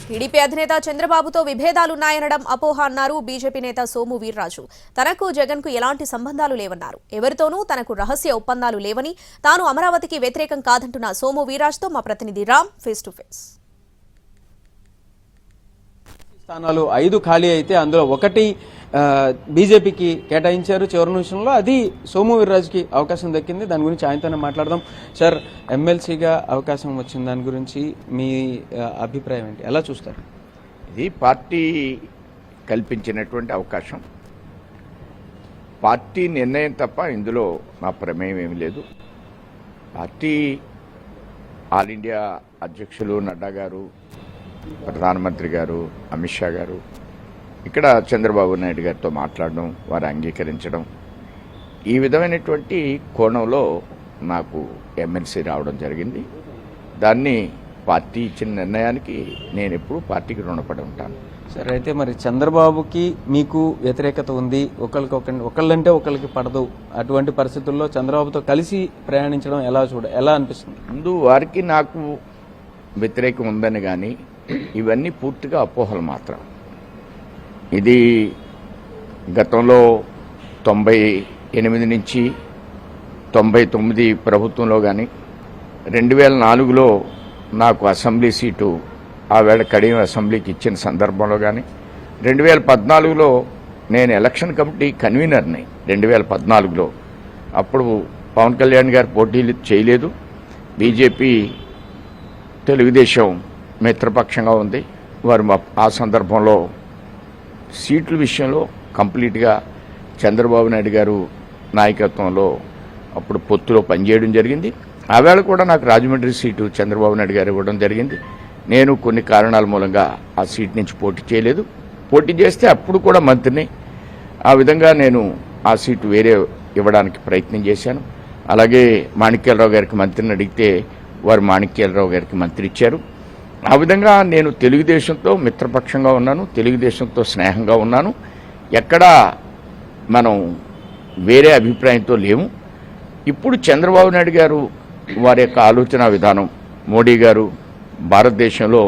TDP అధినేత చంద్రబాబుతో విభేదాలున్నాయనడం అపోహ అన్నారు బీజేపీ నేత సోము వీర్రాజు. తనకు జగన్కు ఎలాంటి సంబంధాలు లేవన్నారు. ఎవరితోనూ తనకు రహస్య ఒప్పందాలు లేవని, తాను అమరావతికి వ్యతిరేకం కాదంటున్న సోము వీర్రాజుతో మా ప్రతినిధి రామ్ ఫేస్ టు ఫేస్. స్థానాలు 5 ఖాళీ అయితే అందులో ఒకటి బీజేపీకి కేటాయించారు చివరి నిమిషంలో. అది సోము వీర్రాజుకి అవకాశం దక్కింది. దాని గురించి ఆయనతోనే మాట్లాడదాం. సార్, ఎమ్మెల్సీగా అవకాశం వచ్చిన దాని గురించి మీ అభిప్రాయం ఏంటి, ఎలా చూస్తారు? ఇది పార్టీ కల్పించినటువంటి అవకాశం, పార్టీ నిర్ణయం తప్ప ఇందులో నా ప్రమేయం ఏమీ లేదు. పార్టీ ఆల్ ఇండియా అధ్యక్షులు నడ్డా గారు, ప్రధానమంత్రి గారు, అమిత్ షా గారు ఇక్కడ చంద్రబాబు నాయుడు గారితో మాట్లాడడం, వారు అంగీకరించడం, ఈ విధమైనటువంటి కోణంలో నాకు ఎమ్మెల్సీ రావడం జరిగింది. దాన్ని పార్టీ ఇచ్చిన నిర్ణయానికి నేను ఎప్పుడు పార్టీకి రుణపడి ఉంటాను. సరే, అయితే మరి చంద్రబాబుకి మీకు వ్యతిరేకత ఉంది, ఒకళ్ళంటే ఒకళ్ళకి పడదు, అటువంటి పరిస్థితుల్లో చంద్రబాబుతో కలిసి ప్రయాణించడం ఎలా అనిపిస్తుంది? ముందు వారికి నాకు వ్యతిరేకం ఉందని కానీ ఇవన్నీ పూర్తిగా అపోహలు మాత్రం. ఇది గతంలో 98 నుంచి 99 ప్రభుత్వంలో కానీ 2004లో నాకు అసెంబ్లీ సీటు ఆవేళ కడియం అసెంబ్లీకి ఇచ్చిన సందర్భంలో కానీ 2014లో నేను ఎలక్షన్ కమిటీ కన్వీనర్ని 2014లో. అప్పుడు పవన్ కళ్యాణ్ గారు పోటీలు చేయలేదు. బీజేపీ తెలుగుదేశం మిత్రపక్షంగా ఉంది. వారు ఆ సందర్భంలో సీట్ల విషయంలో కంప్లీట్గా చంద్రబాబు నాయుడు గారు నాయకత్వంలో అప్పుడు పొత్తులో పనిచేయడం జరిగింది. ఆవేళ కూడా నాకు రాజమండ్రి సీటు చంద్రబాబు నాయుడు గారు ఇవ్వడం జరిగింది. నేను కొన్ని కారణాల మూలంగా ఆ సీట్ నుంచి పోటీ చేయలేదు. పోటీ చేస్తే అప్పుడు కూడా మంత్రిని. ఆ విధంగా నేను ఆ సీటు వేరే ఇవ్వడానికి ప్రయత్నం చేశాను. అలాగే మాణిక్యాలరావు గారికి మంత్రిని అడిగితే వారు మాణిక్యాలరావు గారికి మంత్రి ఇచ్చారు. ఆ విధంగా నేను తెలుగుదేశంతో మిత్రపక్షంగా ఉన్నాను, తెలుగుదేశంతో స్నేహంగా ఉన్నాను. ఎక్కడా మనం వేరే అభిప్రాయంతో లేము. ఇప్పుడు చంద్రబాబు నాయుడు గారు వారి యొక్క ఆలోచన విధానం, మోడీ గారు భారతదేశంలో,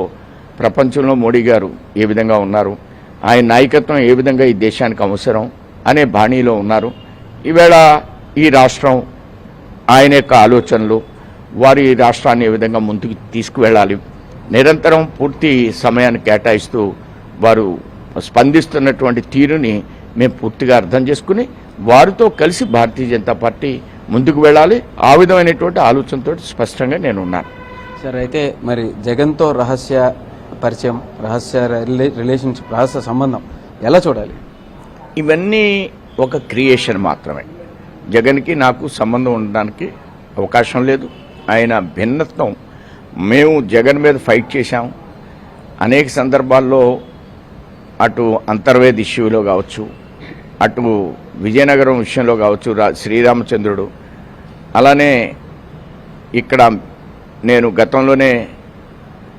ప్రపంచంలో మోడీ గారు ఏ విధంగా ఉన్నారు, ఆయన నాయకత్వం ఏ విధంగా ఈ దేశానికి అవసరం అనే బాణీలో ఉన్నారు. ఈవేళ ఈ రాష్ట్రం, ఆయన యొక్క ఆలోచనలు, వారి రాష్ట్రాన్ని ఏ విధంగా ముందుకు తీసుకువెళ్ళాలి, నిరంతరం పూర్తి సమయాన్ని కేటాయిస్తూ వారు స్పందిస్తున్నటువంటి తీరుని మేము పూర్తిగా అర్థం చేసుకుని వారితో కలిసి భారతీయ జనతా పార్టీ ముందుకు వెళ్ళాలి. ఆ విధమైనటువంటి ఆలోచనతో స్పష్టంగా నేను ఉన్నాను. సరే, అయితే మరి జగన్తో రహస్య పరిచయం, రహస్య రిలేషన్షిప్, రహస్య సంబంధం ఎలా చూడాలి? ఇవన్నీ ఒక క్రియేషన్ మాత్రమే. జగన్కి నాకు సంబంధం ఉండడానికి అవకాశం లేదు. ఆయన భిన్నత్వం, మేము జగన్ మీద ఫైట్ చేశాం అనేక సందర్భాల్లో. అటు అంతర్వేది ఇష్యూలో కావచ్చు, అటు విజయనగరం విషయంలో కావచ్చు, శ్రీరామచంద్రుడు, అలానే ఇక్కడ నేను గతంలోనే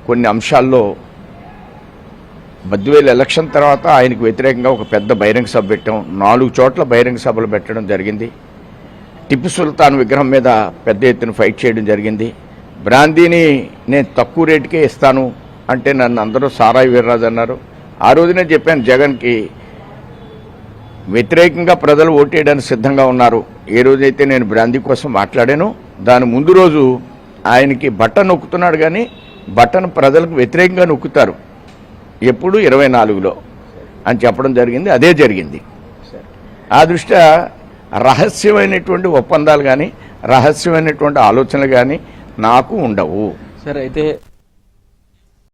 కొన్ని అంశాల్లో బద్వేలు ఎలక్షన్ తర్వాత ఆయనకు వ్యతిరేకంగా ఒక పెద్ద బహిరంగ సభ పెట్టాం. 4 చోట్ల బహిరంగ సభలు పెట్టడం జరిగింది. టిప్పు సుల్తాన్ విగ్రహం మీద పెద్ద ఎత్తున ఫైట్ చేయడం జరిగింది. బ్రాందీని నేను తక్కువ రేటుకే ఇస్తాను అంటే నన్ను అందరూ సారాయి వీర్రాజు అన్నారు. ఆ రోజునే చెప్పాను, జగన్కి వ్యతిరేకంగా ప్రజలు ఓటేయడానికి సిద్ధంగా ఉన్నారు. ఏ రోజైతే నేను బ్రాందీ కోసం మాట్లాడానో దాని ముందు రోజు ఆయనకి బటన్ నొక్కుతున్నాడు, కానీ బటన్ ప్రజలకు వ్యతిరేకంగా నొక్కుతారు ఎప్పుడు 24లో అని చెప్పడం జరిగింది. అదే జరిగింది. ఆ దృష్ట్యా రహస్యమైనటువంటి ఒప్పందాలు కానీ రహస్యమైనటువంటి ఆలోచనలు కానీ నాకు ఉండవు. సరే, అయితే